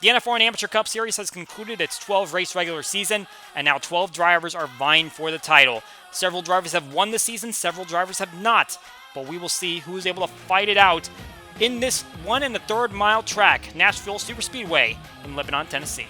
The NFRN Amateur Cup Series has concluded its 12-race regular season, and now 12 drivers are vying for the title. Several drivers have won the season, several drivers have not, but we will see who is able to fight it out in this 1 1/3 mile track, Nashville Superspeedway in Lebanon, Tennessee.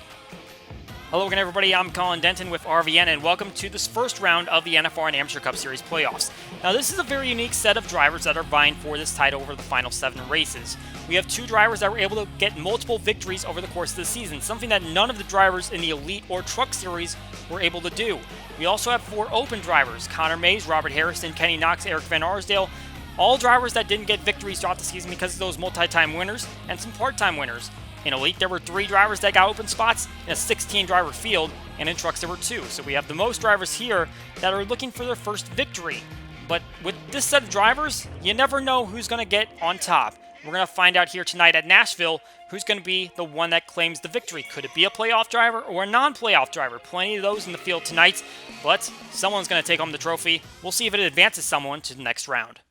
Hello again, everybody. I'm Colin Denton with RVN, and welcome to this first round of the NFRN Amateur Cup Series playoffs. Now, this is a very unique set of drivers that are vying for this title over the final 7 races. We have 2 drivers that were able to get multiple victories over the course of the season, something that none of the drivers in the Elite or Truck Series were able to do. We also have 4 open drivers: Conor Mays, Robert Harrison, Kenny Knox, Eric Van Arsdale, all drivers that didn't get victories throughout the season because of those multi-time winners and some part-time winners. In Elite, there were 3 drivers that got open spots in a 16-driver field, and in Trucks there were 2. So we have the most drivers here that are looking for their first victory. But with this set of drivers, you never know who's going to get on top. We're going to find out here tonight at Nashville who's going to be the one that claims the victory. Could it be a playoff driver or a non-playoff driver? Plenty of those in the field tonight, but someone's going to take home the trophy. We'll see if it advances someone to the next round.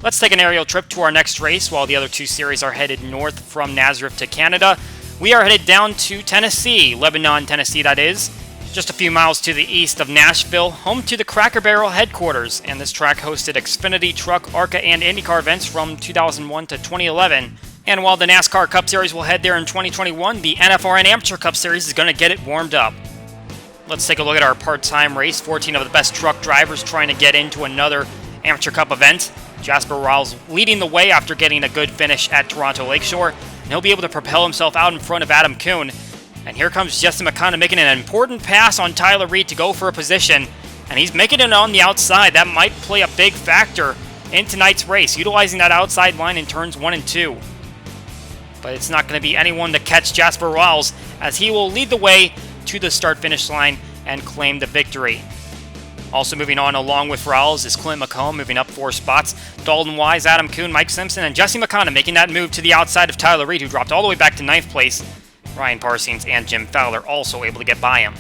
Let's take an aerial trip to our next race while the other 2 series are headed north from Nazareth to Canada. We are headed down to Tennessee, Lebanon, Tennessee that is, just a few miles to the east of Nashville, home to the Cracker Barrel headquarters, and this track hosted Xfinity, Truck, ARCA, and IndyCar events from 2001 to 2011. And while the NASCAR Cup Series will head there in 2021, the NFRN Amateur Cup Series is going to get it warmed up. Let's take a look at our part-time race. 14 of the best truck drivers trying to get into another Amateur Cup event. Jasper Riles leading the way after getting a good finish at Toronto Lakeshore, and he'll be able to propel himself out in front of Adam Kuhn. And here comes Jesse McConnell making an important pass on Tyler Reed to go for a position, and he's making it on the outside. That might play a big factor in tonight's race, utilizing that outside line in turns 1 and 2. But it's not going to be anyone to catch Jasper Riles, as he will lead the way to the start-finish line and claim the victory. Also moving on along with Riles is Clint McComb, moving up 4 spots. Dalton Wise, Adam Kuhn, Mike Simpson, and Jesse McConnell making that move to the outside of Tyler Reed, who dropped all the way back to 9th place. Ryan Parsons and Jim Fowler also able to get by him.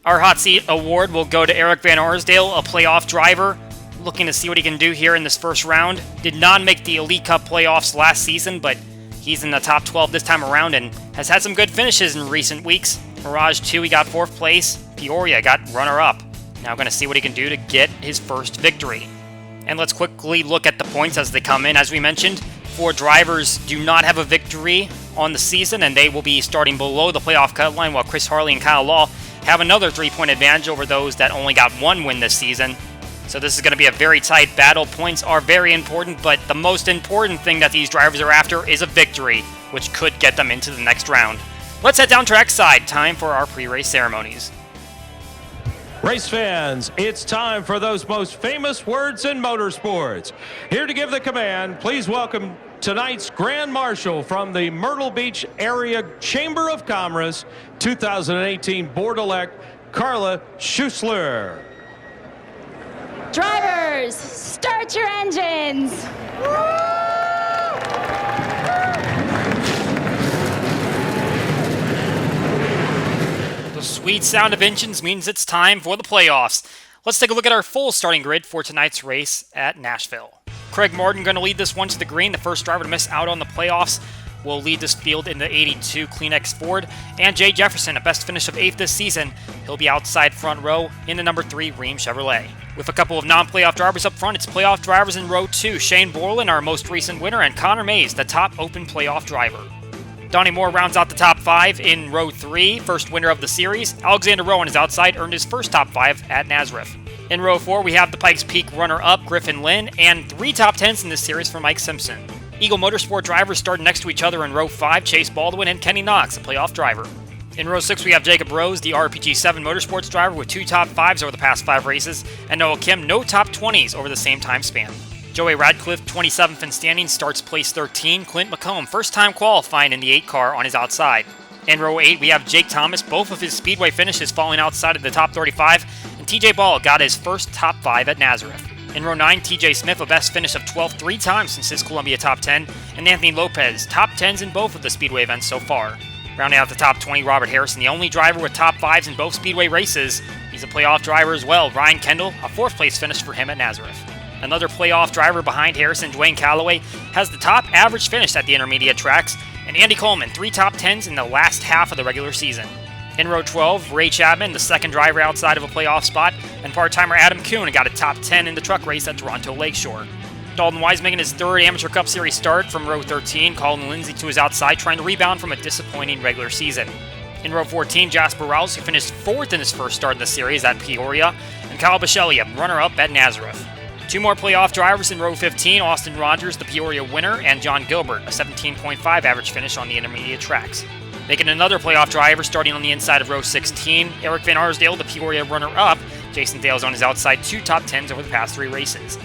Our Hot Seat Award will go to Eric Van Arsdale, a playoff driver, looking to see what he can do here in this first round. Did not make the Elite Cup playoffs last season, but he's in the top 12 this time around and has had some good finishes in recent weeks. Mirage 2, he got 4th place. Peoria got runner-up. Now going to see what he can do to get his first victory. And let's quickly look at the points as they come in. As we mentioned, 4 drivers do not have a victory on the season, and they will be starting below the playoff cut line, while Chris Harley and Kyle Law have another 3-point advantage over those that only got 1 win this season. So this is going to be a very tight battle. Points are very important, but the most important thing that these drivers are after is a victory, which could get them into the next round. Let's head down trackside. Time for our pre-race ceremonies. Race fans, it's time for those most famous words in motorsports. Here to give the command, please welcome tonight's Grand Marshal from the Myrtle Beach Area Chamber of Commerce, 2018 Board-elect, Carla Schussler. Drivers, start your engines. The sweet sound of engines means it's time for the playoffs. Let's take a look at our full starting grid for tonight's race at Nashville. Craig Martin going to lead this one to the green. The first driver to miss out on the playoffs will lead this field in the 82 Kleenex Ford. And Jay Jefferson, a best finish of 8th this season. He'll be outside front row in the number 3 Rheem Chevrolet. With a couple of non-playoff drivers up front, it's playoff drivers in row 2. Shane Borland, our most recent winner, and Conor Mays, the top open playoff driver. Donnie Moore rounds out the top 5 in row 3, first winner of the series. Alexander Rowan is outside, earned his first top 5 at Nazareth. In row 4, we have the Pikes Peak runner-up, Griffin Lynn, and 3 top 10s in this series for Mike Simpson. Eagle Motorsport drivers start next to each other in row 5, Chase Baldwin and Kenny Knox, a playoff driver. In row 6, we have Jacob Rose, the RPG7 Motorsports driver with 2 top 5s over the past 5 races, and Noah Kim, no top 20s over the same time span. Joey Radcliffe, 27th in standings, starts place 13. Clint McComb, first-time qualifying in the 8 car on his outside. In row 8, we have Jake Thomas, both of his Speedway finishes falling outside of the top 35, and TJ Ball got his first top 5 at Nazareth. In row 9, TJ Smith, a best finish of 12th 3 times since his Columbia top 10, and Anthony Lopez, top 10s in both of the Speedway events so far. Rounding out the top 20, Robert Harrison, the only driver with top 5s in both Speedway races. He's a playoff driver as well. Ryan Kendall, a 4th place finish for him at Nazareth. Another playoff driver behind Harrison, Dwayne Calloway, has the top average finish at the intermediate tracks, And Andy Coleman, 3 top 10s in the last half of the regular season. In row 12, Ray Chapman, the second driver outside of a playoff spot, and part-timer Adam Kuhn got a top 10 in the truck race at Toronto Lakeshore. Dalton Wise making his third Amateur Cup Series start from row 13, Colin Lindsay to his outside, trying to rebound from a disappointing regular season. In row 14, Jasper Rouse, who finished 4th in his first start in the series at Peoria, and Kyle Bichelli, a runner-up at Nazareth. 2 more playoff drivers in row 15, Austin Rogers, the Peoria winner, and John Gilbert, a 17.5 average finish on the intermediate tracks. Making another playoff driver starting on the inside of row 16, Eric Van Arsdale, the Peoria runner-up. Jason Dale's on his outside, 2 top 10s over the past 3 races.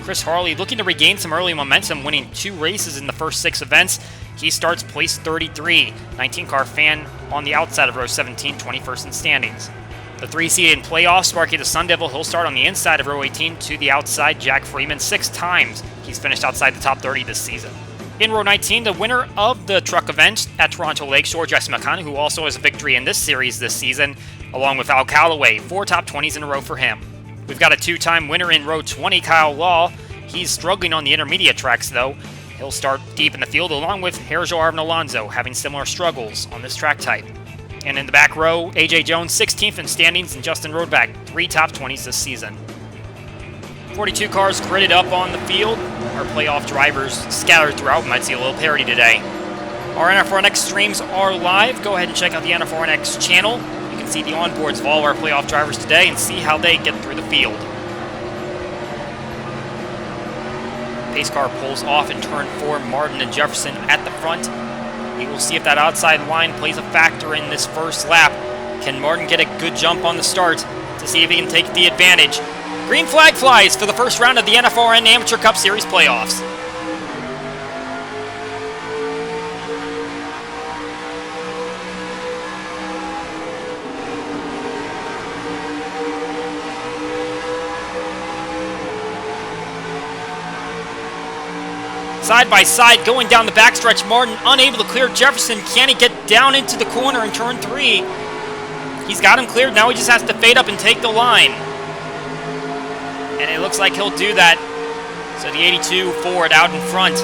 Chris Harley looking to regain some early momentum, winning 2 races in the first 6 events. He starts place 33, 19-car fan on the outside of row 17, 21st in standings. The 3-seed in playoffs, Sparky the Sun Devil, he'll start on the inside of row 18 to the outside, Jack Freeman, 6 times. He's finished outside the top 30 this season. In row 19, the winner of the truck event at Toronto Lakeshore, Jesse McConnell, who also has a victory in this series this season, along with Al Calloway, 4 top 20s in a row for him. We've got a 2-time winner in row 20, Kyle Law. He's struggling on the intermediate tracks, though. He'll start deep in the field, along with Herjo Arvin Alonso, having similar struggles on this track type. And in the back row, AJ Jones, 16th in standings, and Justin Roadback, 3 top 20s this season. 42 cars gridded up on the field. Our playoff drivers scattered throughout. Might see a little parity today. Our NFRN streams are live. Go ahead and check out the NFRN channel. You can see the onboards of all of our playoff drivers today and see how they get through the field. Pace car pulls off in turn 4, Martin and Jefferson at the front. We will see if that outside line plays a factor in this first lap. Can Martin get a good jump on the start to see if he can take the advantage? Green flag flies for the first round of the NFRN Amateur Cup Series playoffs. Side by side, going down the backstretch, Martin unable to clear Jefferson. Can he get down into the corner in turn 3? He's got him cleared. Now he just has to fade up and take the line. And it looks like he'll do that. So the 82 Ford out in front.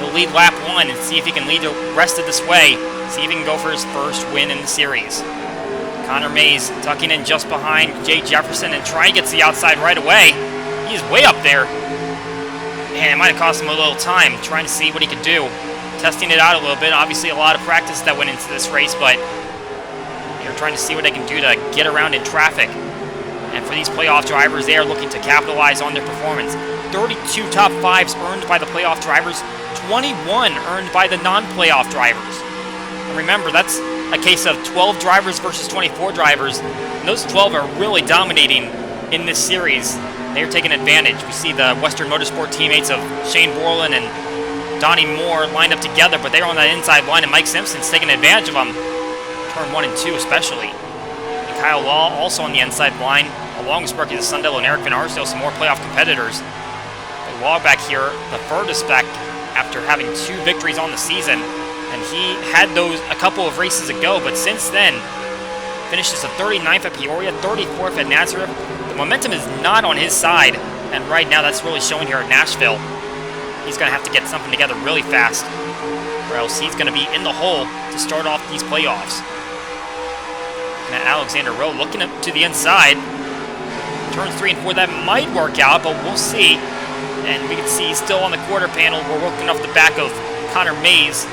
He'll lead lap 1 and see if he can lead the rest of this way. See if he can go for his first win in the series. Connor Mays tucking in just behind Jay Jefferson and trying to get to the outside right away. He's way up there. And it might have cost him a little time trying to see what he could do. Testing it out a little bit. Obviously a lot of practice that went into this race, but they're trying to see what they can do to get around in traffic. And for these playoff drivers, they are looking to capitalize on their performance. 32 top 5s earned by the playoff drivers, 21 earned by the non-playoff drivers. And remember, that's a case of 12 drivers versus 24 drivers. And those 12 are really dominating in this series. They're taking advantage. We see the Western Motorsport teammates of Shane Borland and Donnie Moore lined up together, but they're on that inside line, and Mike Simpson's taking advantage of them. Turn 1 and 2 especially. And Kyle Law also on the inside line, along with Sparky the Sun Devil and Eric Van Arsdale, some more playoff competitors. But Law back here, the furthest back after having 2 victories on the season, and he had those a couple of races ago, but since then, finishes the 39th at Peoria, 34th at Nazareth. The momentum is not on his side, and right now that's really showing here at Nashville. He's going to have to get something together really fast, or else he's going to be in the hole to start off these playoffs. And Alexander Rowe looking to the inside. Turns 3 and 4, that might work out, but we'll see. And we can see he's still on the quarter panel. We're working off the back of Connor Mays,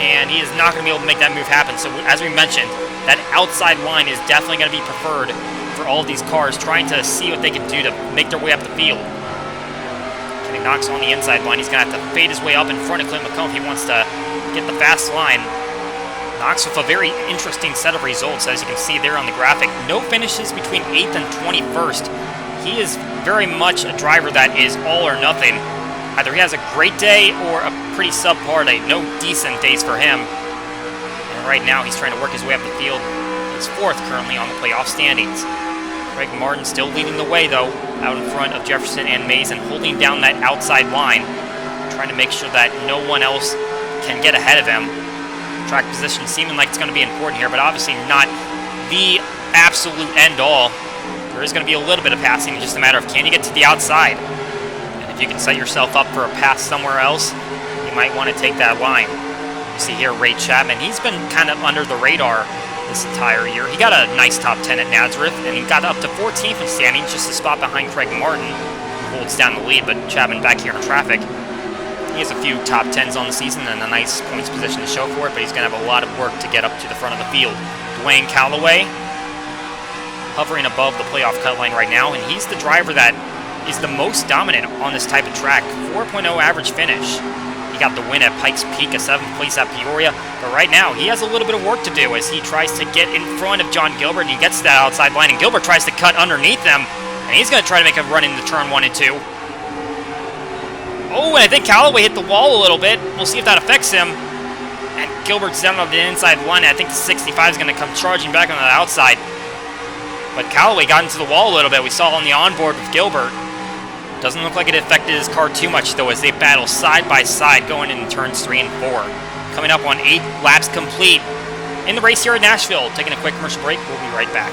and he is not going to be able to make that move happen. So as we mentioned, that outside line is definitely going to be preferred for all of these cars, trying to see what they can do to make their way up the field. Kenny Knox on the inside line. He's going to have to fade his way up in front of Clint McComb if he wants to get the fast line. Knox with a very interesting set of results, as you can see there on the graphic. No finishes between 8th and 21st. He is very much a driver that is all or nothing. Either he has a great day or a pretty subpar day. No decent days for him. And right now he's trying to work his way up the field. He's 4th currently on the playoff standings. Craig Martin still leading the way, though, out in front of Jefferson and Mays and holding down that outside line, trying to make sure that no one else can get ahead of him. Track position seeming like it's going to be important here, but obviously not the absolute end-all. There is going to be a little bit of passing, just a matter of can you get to the outside. And if you can set yourself up for a pass somewhere else, you might want to take that line. See here, Ray Chapman, he's been kind of under the radar this entire year. He got a nice top 10 at Nazareth, and he got up to 14th in standings, just a spot behind Craig Martin, who holds down the lead, but Chapman back here in traffic. He has a few top 10s on the season and a nice points position to show for it, but he's going to have a lot of work to get up to the front of the field. Dwayne Calloway, hovering above the playoff cut line right now, and he's the driver that is the most dominant on this type of track. 4.0 average finish. He got the win at Pikes Peak, a 7th place at Peoria, but right now he has a little bit of work to do as he tries to get in front of John Gilbert, and he gets to that outside line, and Gilbert tries to cut underneath them, and he's going to try to make a run into turn 1 and 2. Oh, and I think Callaway hit the wall a little bit. We'll see if that affects him. And Gilbert's down on the inside line. I think the 65 is going to come charging back on the outside. But Callaway got into the wall a little bit. We saw on the onboard with Gilbert. Doesn't look like it affected his car too much, though, as they battle side by side going into turns 3 and 4. Coming up on 8 laps complete in the race here at Nashville. Taking a quick commercial break. We'll be right back.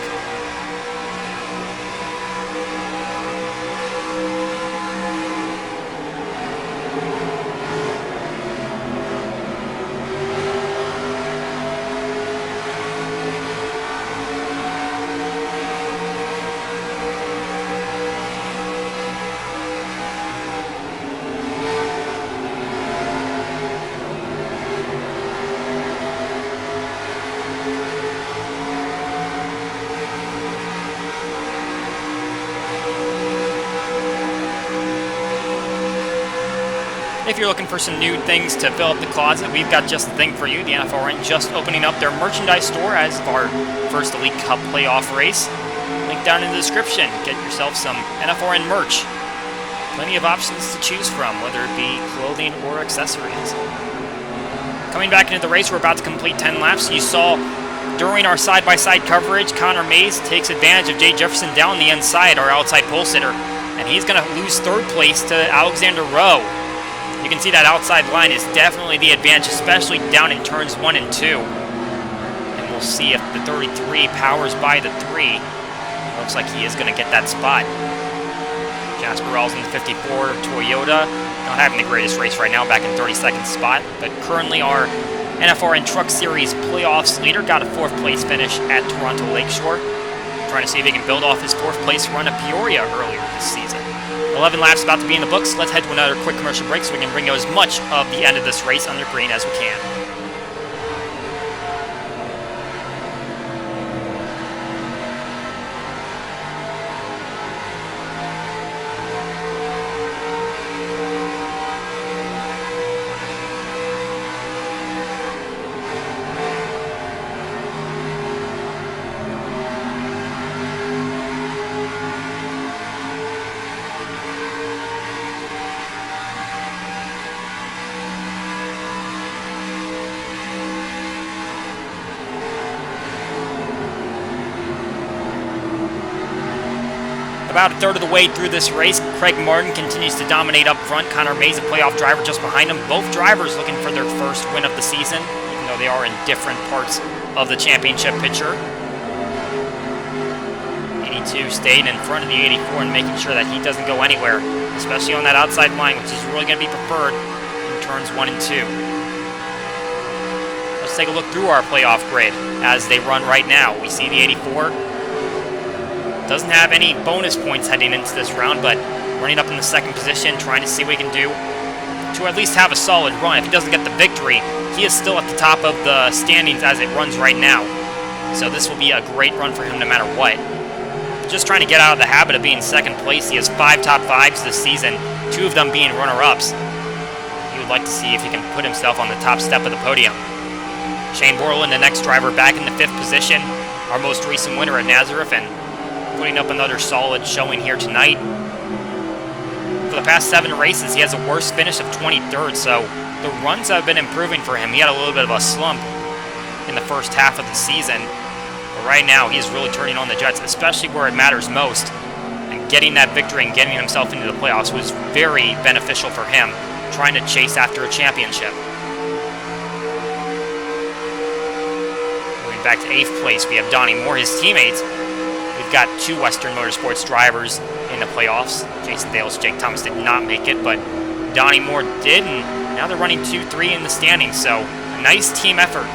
If you're looking for some new things to fill up the closet, we've got just the thing for you. The NFRN just opening up their merchandise store as of our first Elite Cup playoff race. Link down in the description. Get yourself some NFRN merch. Plenty of options to choose from, whether it be clothing or accessories. Coming back into the race, we're about to complete 10 laps. You saw during our side-by-side coverage, Connor Mays takes advantage of Jay Jefferson down the inside, our outside pole sitter, and he's going to lose 3rd place to Alexander Rowe. You can see that outside line is definitely the advantage, especially down in turns 1 and 2. And we'll see if the 33 powers by the 3. Looks like he is going to get that spot. Jasper Rawls in the 54 Toyota. Not having the greatest race right now, back in 32nd spot. But currently our NFRN Truck Series playoffs leader got a 4th place finish at Toronto Lakeshore. Trying to see if he can build off his 4th place run at Peoria earlier this season. 11 laps about to be in the books. Let's head to another quick commercial break so we can bring you as much of the end of this race under green as we can. About a third of the way through this race, Craig Martin continues to dominate up front. Connor Mays, a playoff driver, just behind him. Both drivers looking for their first win of the season, even though they are in different parts of the championship picture. 82 staying in front of the 84 and making sure that he doesn't go anywhere, especially on that outside line, which is really going to be preferred in turns 1 and 2. Let's take a look through our playoff grid as they run right now. We see the 84. Doesn't have any bonus points heading into this round, but running up in the 2nd position, trying to see what he can do to at least have a solid run. If he doesn't get the victory, he is still at the top of the standings as it runs right now. So this will be a great run for him no matter what. Just trying to get out of the habit of being 2nd place. He has 5 top 5s this season, 2 of them being runner-ups. He would like to see if he can put himself on the top step of the podium. Shane Borland, the next driver, back in the 5th position, our most recent winner at Nazareth, and putting up another solid showing here tonight. For the past 7 races, he has a worse finish of 23rd, so the runs have been improving for him. He had a little bit of a slump in the first half of the season, but right now he's really turning on the jets, especially where it matters most. And getting that victory and getting himself into the playoffs was very beneficial for him, trying to chase after a championship. Moving back to 8th place, we have Donnie Moore, his teammates. We've got 2 Western Motorsports drivers in the playoffs. Jason Dales, Jake Thomas did not make it, but Donnie Moore did, and now they're running 2-3 in the standings, so A nice team effort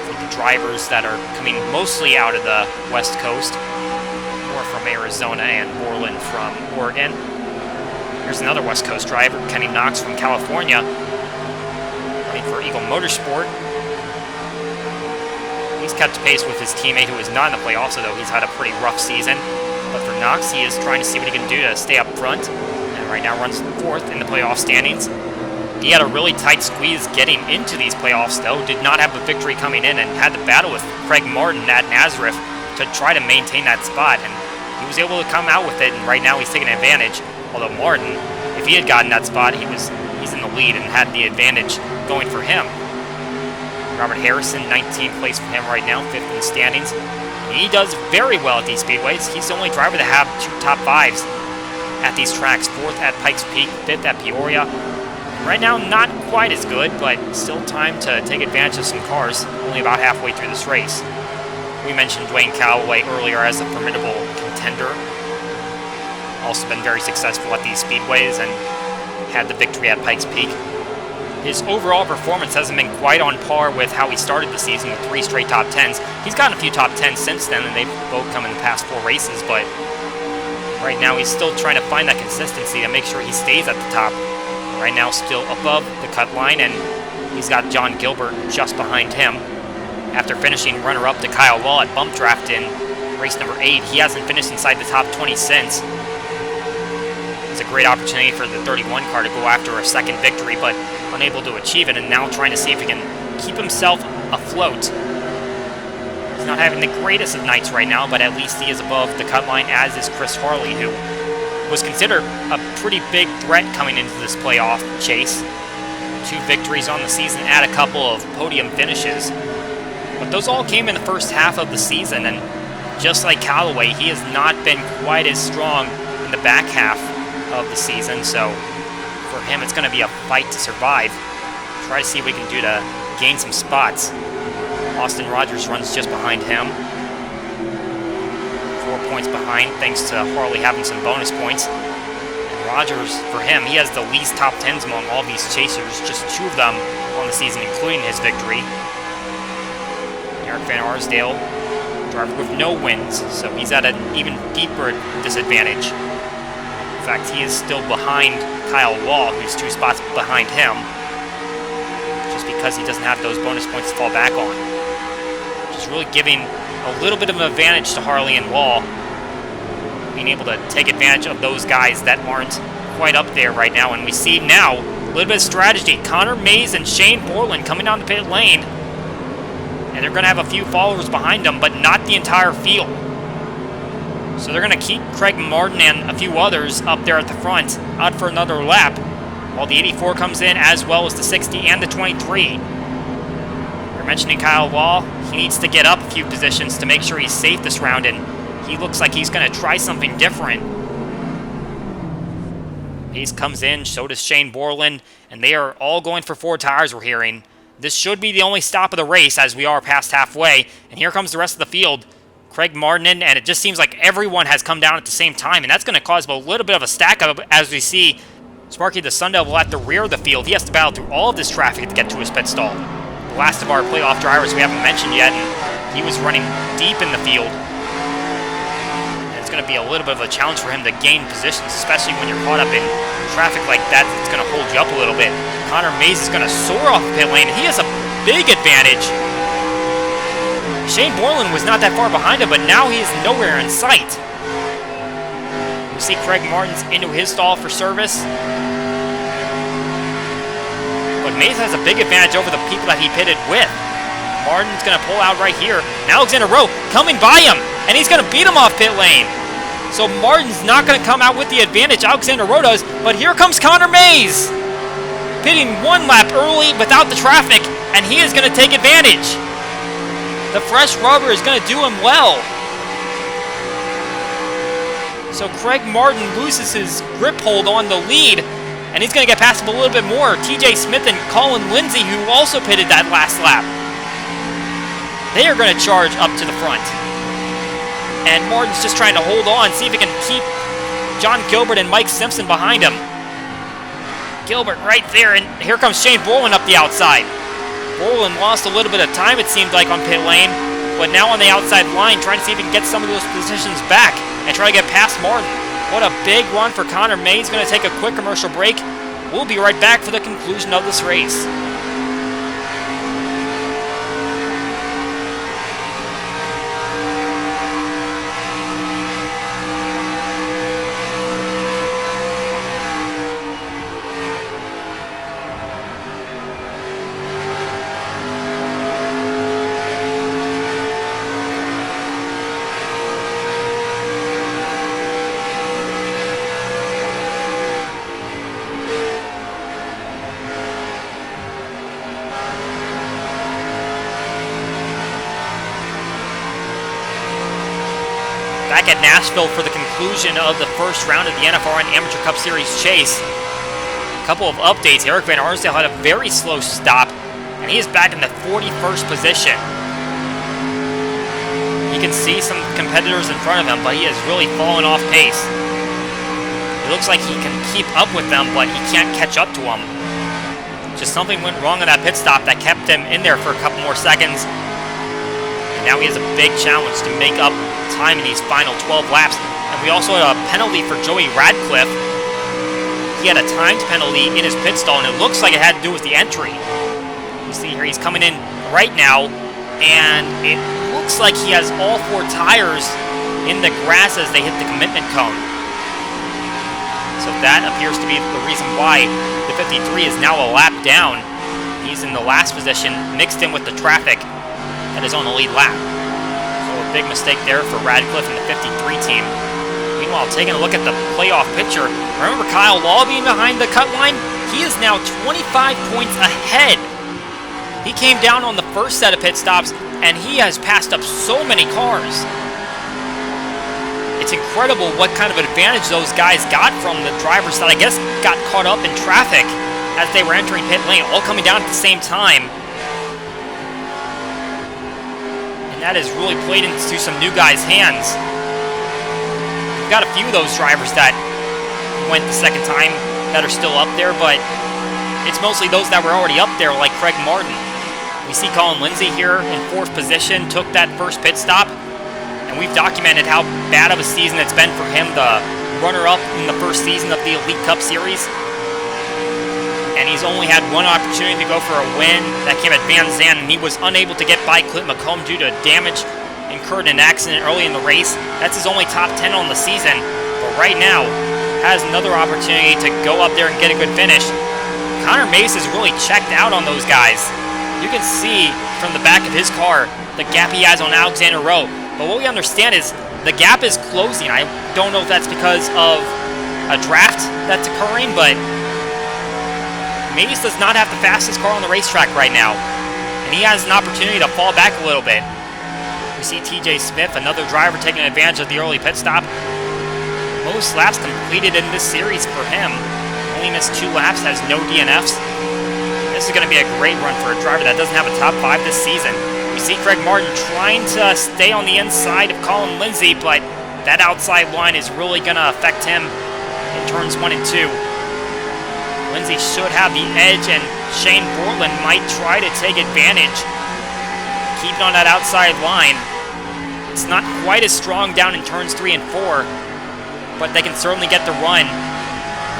for the drivers that are coming mostly out of the West Coast, or from Arizona and Borland from Oregon. Here's another West Coast driver, Kenny Knox from California, running for Eagle Motorsport. He's kept pace with his teammate who is not in the playoffs, although he's had a pretty rough season. But for Knox, he is trying to see what he can do to stay up front, and right now runs 4th in the playoff standings. He had a really tight squeeze getting into these playoffs, though. Did not have a victory coming in and had to battle with Craig Martin at Nazareth to try to maintain that spot. And he was able to come out with it, and right now he's taking advantage. Although Martin, if he had gotten that spot, he's in the lead and had the advantage going for him. Robert Harrison, 19th place for him right now, 5th in the standings. He does very well at these speedways. He's the only driver to have 2 top 5s at these tracks. 4th at Pikes Peak, 5th at Peoria. Right now, not quite as good, but still time to take advantage of some cars. Only about halfway through this race. We mentioned Dwayne Calloway earlier as a formidable contender. Also been very successful at these speedways and had the victory at Pikes Peak. His overall performance hasn't been quite on par with how he started the season with 3 straight top 10s. He's gotten a few top 10s since then, and they've both come in the past 4 races, but right now he's still trying to find that consistency to make sure he stays at the top. Right now still above the cut line, and he's got John Gilbert just behind him. After finishing runner-up to Kyle Wall at Bump Draft in race number 8, he hasn't finished inside the top 20 since. It's a great opportunity for the 31 car to go after a second victory, but unable to achieve it, and now trying to see if he can keep himself afloat. He's not having the greatest of nights right now, but at least he is above the cut line, as is Chris Harley, who was considered a pretty big threat coming into this playoff chase. 2 victories on the season, add a couple of podium finishes. But those all came in the first half of the season, and just like Callaway, he has not been quite as strong in the back half of the season, so for him it's going to be a fight to survive. Try to see what we can do to gain some spots. Austin Rogers runs just behind him. 4 points behind, thanks to Harley having some bonus points. And Rogers, for him, he has the least top 10s among all these chasers, just 2 of them on the season, including his victory. Eric Van Arsdale, driver with no wins, so he's at an even deeper disadvantage. In fact, he is still behind Kyle Wall, who's 2 spots behind him, just because he doesn't have those bonus points to fall back on. Which is really giving a little bit of an advantage to Harley and Wall, being able to take advantage of those guys that aren't quite up there right now. And we see now a little bit of strategy. Connor Mays and Shane Borland coming down the pit lane, and they're going to have a few followers behind them, but not the entire field. So they're going to keep Craig Martin and a few others up there at the front, out for another lap, while the 84 comes in, as well as the 60 and the 23. We're mentioning Kyle Wall. He needs to get up a few positions to make sure he's safe this round, and he looks like he's going to try something different. Mays comes in, so does Shane Borland, and they are all going for 4 tires, we're hearing. This should be the only stop of the race, as we are past halfway, and here comes the rest of the field. Craig Martin in, and it just seems like everyone has come down at the same time, and that's going to cause a little bit of a stack up as we see Sparky the Sun Devil at the rear of the field. He has to battle through all of this traffic to get to his pit stall. The last of our playoff drivers we haven't mentioned yet, and he was running deep in the field. And it's going to be a little bit of a challenge for him to gain positions, especially when you're caught up in traffic like that. It's going to hold you up a little bit. Connor Mays is going to soar off the pit lane, and he has a big advantage. Shane Borland was not that far behind him, but now he is nowhere in sight. We see Craig Martin's into his stall for service. But Mays has a big advantage over the people that he pitted with. Martin's going to pull out right here. And Alexander Rowe coming by him, and he's going to beat him off pit lane. So Martin's not going to come out with the advantage. Alexander Rowe does, but here comes Connor Mays, pitting 1 lap early without the traffic, and he is going to take advantage. The fresh rubber is going to do him well. So Craig Martin loses his grip hold on the lead, and he's going to get past him a little bit more. TJ Smith and Colin Lindsay, who also pitted that last lap, they are going to charge up to the front. And Martin's just trying to hold on, see if he can keep John Gilbert and Mike Simpson behind him. Gilbert right there, and here comes Shane Borland up the outside. Borland lost a little bit of time, it seemed like, on pit lane, but now on the outside line, trying to see if he can get some of those positions back and try to get past Martin. What a big run for Conor. May's going to take a quick commercial break. We'll be right back for the conclusion of this race. Back at Nashville for the conclusion of the first round of the NFRN Amateur Cup Series chase. A couple of updates. Eric Van Arsdale had a very slow stop, and he is back in the 41st position. You can see some competitors in front of him, but he has really fallen off pace. It looks like he can keep up with them, but he can't catch up to them. Just something went wrong on that pit stop that kept him in there for a couple more seconds. And now he has a big challenge to make up time in these final 12 laps. And we also had a penalty for Joey Radcliffe. He had a timed penalty in his pit stall, and it looks like it had to do with the entry. You see here, he's coming in right now, and it looks like he has all 4 tires in the grass as they hit the commitment cone. So that appears to be the reason why the 53 is now a lap down. He's in the last position, mixed in with the traffic that is on the lead lap. A big mistake there for Radcliffe and the 53 team. Meanwhile, taking a look at the playoff picture, remember Kyle Law being behind the cut line? He is now 25 points ahead. He came down on the first set of pit stops, and he has passed up so many cars. It's incredible what kind of advantage those guys got from the drivers that I guess got caught up in traffic as they were entering pit lane, all coming down at the same time. That has really played into some new guys' hands. We've got a few of those drivers that went the second time that are still up there, but it's mostly those that were already up there, like Craig Martin. We see Colin Lindsay here in 4th position, took that first pit stop, and we've documented how bad of a season it's been for him, the runner-up in the first season of the Elite Cup Series. And he's only had one opportunity to go for a win. That came at Van Zandt, and he was unable to get by Clint McComb due to damage incurred in an accident early in the race. That's his only top 10 on the season. But right now, has another opportunity to go up there and get a good finish. Conor Mace is really checked out on those guys. You can see from the back of his car the gap he has on Alexander Rowe. But what we understand is the gap is closing. I don't know if that's because of a draft that's occurring, but Mace does not have the fastest car on the racetrack right now, and he has an opportunity to fall back a little bit. We see TJ Smith, another driver, taking advantage of the early pit stop. Most laps completed in this series for him. Only missed 2 laps, has no DNFs. This is going to be a great run for a driver that doesn't have a top 5 this season. We see Craig Martin trying to stay on the inside of Colin Lindsay, but that outside line is really going to affect him in turns 1 and 2. Lindsay should have the edge, and Shane Borland might try to take advantage. Keeping on that outside line. It's not quite as strong down in turns 3 and 4, but they can certainly get the run.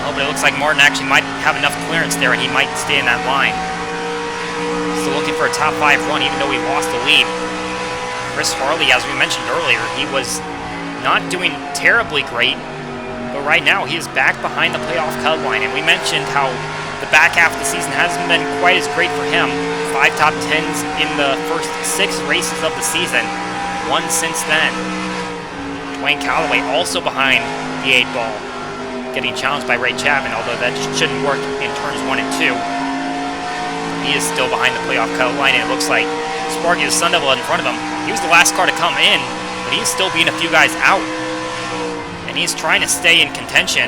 Oh, but it looks like Martin actually might have enough clearance there, and he might stay in that line. Still looking for a top 5 run, even though he lost the lead. Chris Harley, as we mentioned earlier, he was not doing terribly great. But right now, he is back behind the playoff cut line, and we mentioned how the back half of the season hasn't been quite as great for him. 5 top 10s in the first 6 races of the season, 1 since then. Dwayne Calloway also behind the 8 ball, getting challenged by Ray Chapman, although that shouldn't work in turns 1 and 2. He is still behind the playoff cut line, and it looks like Sparky the Sun Devil in front of him. He was the last car to come in, but he's still beating a few guys out. And he's trying to stay in contention.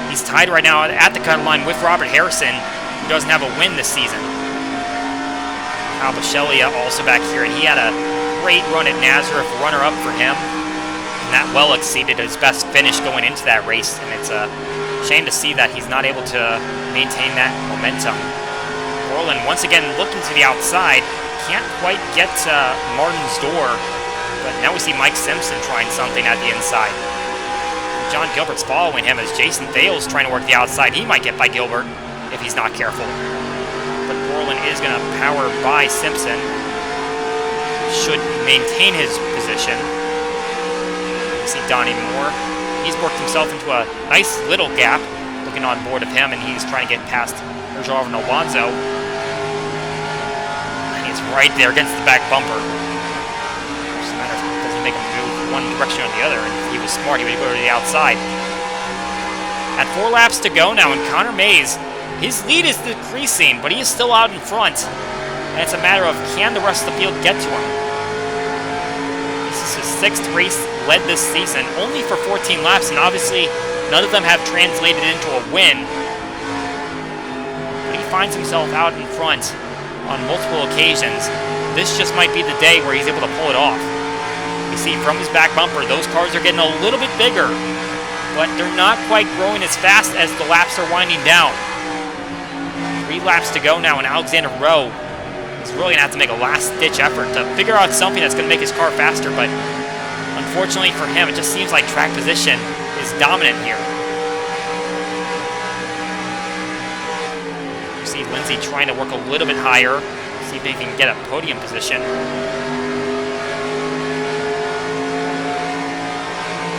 He's tied right now at the cut line with Robert Harrison, who doesn't have a win this season. Kyle Bisceglia also back here, and he had a great run at Nazareth, runner-up for him. And that well exceeded his best finish going into that race, and it's a shame to see that he's not able to maintain that momentum. Borland once again looking to the outside. Can't quite get to Martin's door, but now we see Mike Simpson trying something at the inside. John Gilbert's following him as Jason Thales trying to work the outside. He might get by Gilbert if he's not careful. But Borland is going to power by Simpson. Should maintain his position. You see Donnie Moore. He's worked himself into a nice little gap, looking on board of him, and he's trying to get past Jarvin Alonso. And he's right there against the back bumper. Just a matter of does he make a move one direction or the other, and if he was smart, he would go to the outside. At 4 laps to go now, and Conor Mays, his lead is decreasing, but he is still out in front. And it's a matter of can the rest of the field get to him. This is his 6th race led this season, only for 14 laps, and obviously none of them have translated into a win. But he finds himself out in front on multiple occasions. This just might be the day where he's able to pull it off. You see from his back bumper, those cars are getting a little bit bigger, but they're not quite growing as fast as the laps are winding down. 3 laps to go now, and Alexander Rowe is really going to have to make a last-ditch effort to figure out something that's going to make his car faster, but unfortunately for him, it just seems like track position is dominant here. You see Lindsay trying to work a little bit higher, see if he can get a podium position.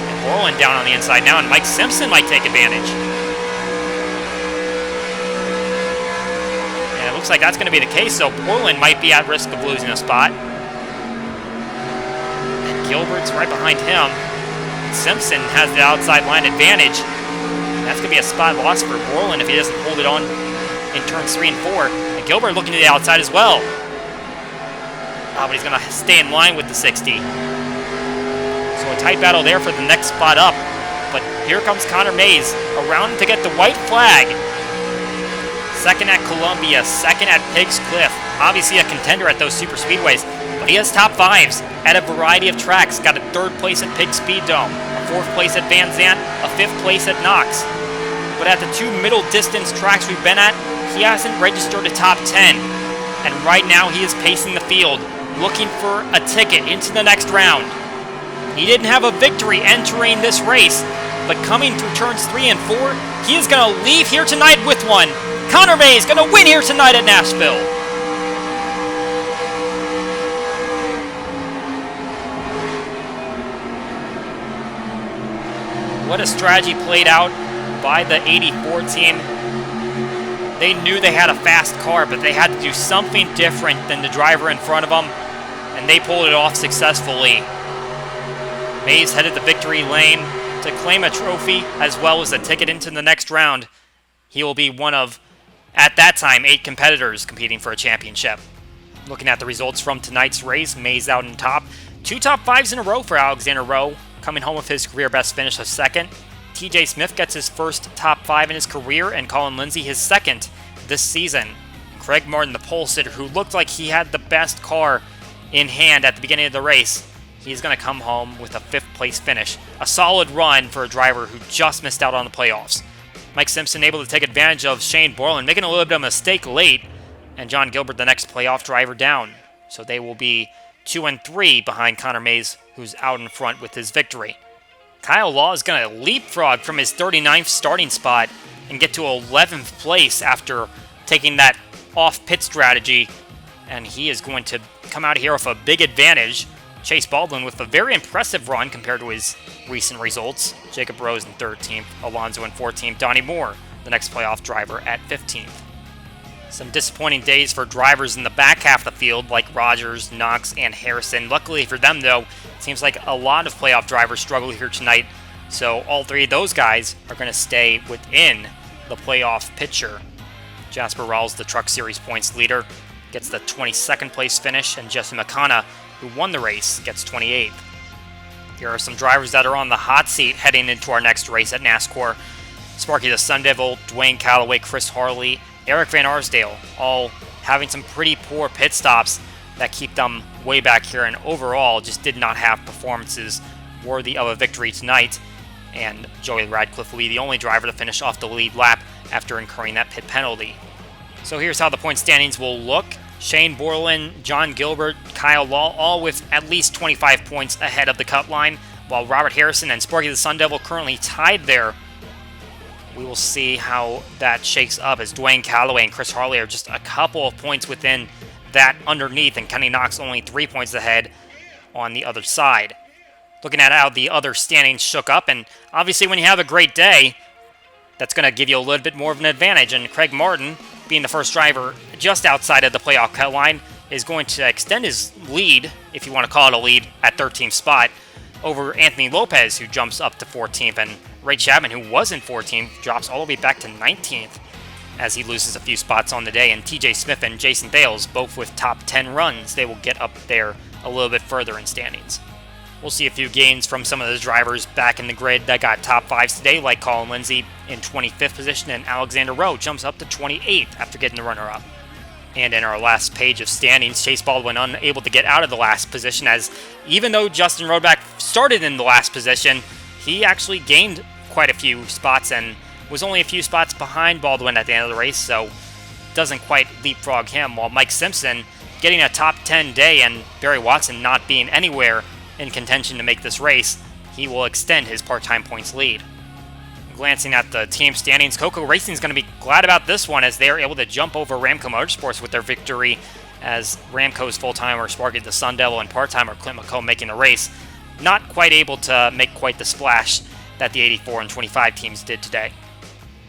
And Borland down on the inside now, and Mike Simpson might take advantage. Looks like that's going to be the case, so Borland might be at risk of losing a spot. And Gilbert's right behind him. Simpson has the outside line advantage. That's going to be a spot loss for Borland if he doesn't hold it on in turns 3 and 4. And Gilbert looking to the outside as well. But he's going to stay in line with the 60. So a tight battle there for the next spot up. But here comes Conor Mays around to get the white flag. Second at Columbia, second at Pigs Cliff. Obviously a contender at those super speedways, but he has top 5s at a variety of tracks. Got a 3rd place at Pig Speed Dome, a 4th place at Van Zandt, a 5th place at Knox. But at the 2 middle distance tracks we've been at, he hasn't registered a top 10. And right now he is pacing the field, looking for a ticket into the next round. He didn't have a victory entering this race, but coming through turns 3 and 4, he is going to leave here tonight with one. Conor Mays going to win here tonight at Nashville. What a strategy played out by the 84 team. They knew they had a fast car, but they had to do something different than the driver in front of them, and they pulled it off successfully. Mays headed the victory lane to claim a trophy as well as a ticket into the next round. He will be one of, at that time, 8 competitors competing for a championship. Looking at the results from tonight's race, Mays out in top. 2 top 5s in a row for Alexander Rowe, coming home with his career best finish of 2nd. TJ Smith gets his first top 5 in his career, and Colin Lindsay his 2nd this season. Craig Martin, the pole sitter, who looked like he had the best car in hand at the beginning of the race, he's going to come home with a 5th place finish. A solid run for a driver who just missed out on the playoffs. Mike Simpson able to take advantage of Shane Borland, making a little bit of a mistake late, and John Gilbert, the next playoff driver, down. So they will be 2 and 3 behind Conor Mays, who's out in front with his victory. Kyle Law is going to leapfrog from his 39th starting spot and get to 11th place after taking that off-pit strategy, and he is going to come out of here with a big advantage. Chase Baldwin with a very impressive run compared to his recent results. Jacob Rose in 13th, Alonso in 14th, Donnie Moore, the next playoff driver, at 15th. Some disappointing days for drivers in the back half of the field like Rogers, Knox, and Harrison. Luckily for them, though, it seems like a lot of playoff drivers struggle here tonight, so all 3 of those guys are going to stay within the playoff picture. Jasper Rawls, the Truck Series points leader, gets the 22nd place finish, and Jesse McConnell, who won the race, gets 28th. Here are some drivers that are on the hot seat heading into our next race at NASCAR. Sparky the Sun Devil, Dwayne Calloway, Chris Harley, Eric Van Arsdale, all having some pretty poor pit stops that keep them way back here, and overall just did not have performances worthy of a victory tonight. And Joey Radcliffe will be the only driver to finish off the lead lap after incurring that pit penalty. So here's how the point standings will look. Shane Borland, John Gilbert, Kyle Law, all with at least 25 points ahead of the cut line, while Robert Harrison and Sparky the Sun Devil currently tied there. We will see how that shakes up as Dwayne Calloway and Chris Harley are just a couple of points within that underneath, and Kenny Knox only 3 points ahead on the other side. Looking at how the other standings shook up, and obviously when you have a great day, that's going to give you a little bit more of an advantage, and Craig Martin, being the first driver just outside of the playoff cut line, is going to extend his lead, if you want to call it a lead, at 13th spot over Anthony Lopez, who jumps up to 14th, and Ray Chapman, who was in 14th, drops all the way back to 19th as he loses a few spots on the day, and TJ Smith and Jason Bales, both with top 10 runs, they will get up there a little bit further in standings. We'll see a few gains from some of those drivers back in the grid that got top 5s today, like Colin Lindsay in 25th position, and Alexander Rowe jumps up to 28th after getting the runner-up. And in our last page of standings, Chase Baldwin unable to get out of the last position, as even though Justin Rodeback started in the last position, he actually gained quite a few spots and was only a few spots behind Baldwin at the end of the race, so doesn't quite leapfrog him, while Mike Simpson getting a top 10 day and Barry Watson not being anywhere in contention to make this race, he will extend his part-time points lead. Glancing at the team standings, Coco Racing is going to be glad about this one as they are able to jump over Ramco Motorsports with their victory, as Ramco's full-timer Sparky the Sun Devil and part-timer Clint McComb making the race, not quite able to make quite the splash that the 84 and 25 teams did today.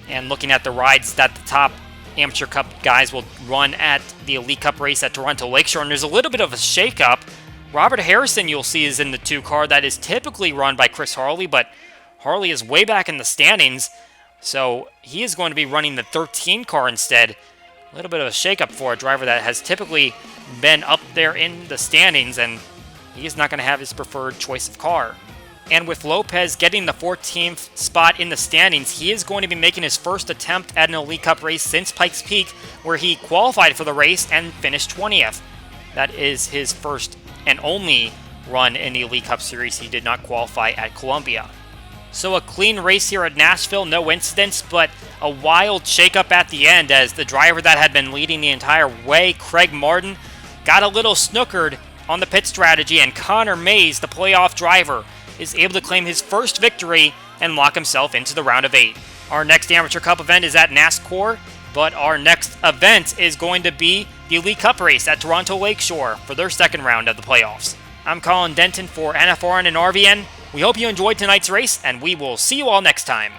And looking at the rides that the top Amateur Cup guys will run at the Elite Cup race at Toronto Lakeshore, and there's a little bit of a shake-up. Robert Harrison, you'll see, is in the 2 car that is typically run by Chris Harley, but Harley is way back in the standings, so he is going to be running the 13 car instead. A little bit of a shakeup for a driver that has typically been up there in the standings, and he is not going to have his preferred choice of car. And with Lopez getting the 14th spot in the standings, he is going to be making his first attempt at an Elite Cup race since Pikes Peak, where he qualified for the race and finished 20th. That is his first and only run in the Elite Cup Series. He did not qualify at Columbia. So a clean race here at Nashville, no incidents, but a wild shakeup at the end as the driver that had been leading the entire way, Craig Martin, got a little snookered on the pit strategy, and Connor Mays, the playoff driver, is able to claim his first victory and lock himself into the round of 8. Our next Amateur Cup event is at NASCAR, but our next event is going to be the Elite Cup race at Toronto Lakeshore for their second round of the playoffs. I'm Colin Denton for NFRN and RVN. We hope you enjoyed tonight's race, and we will see you all next time.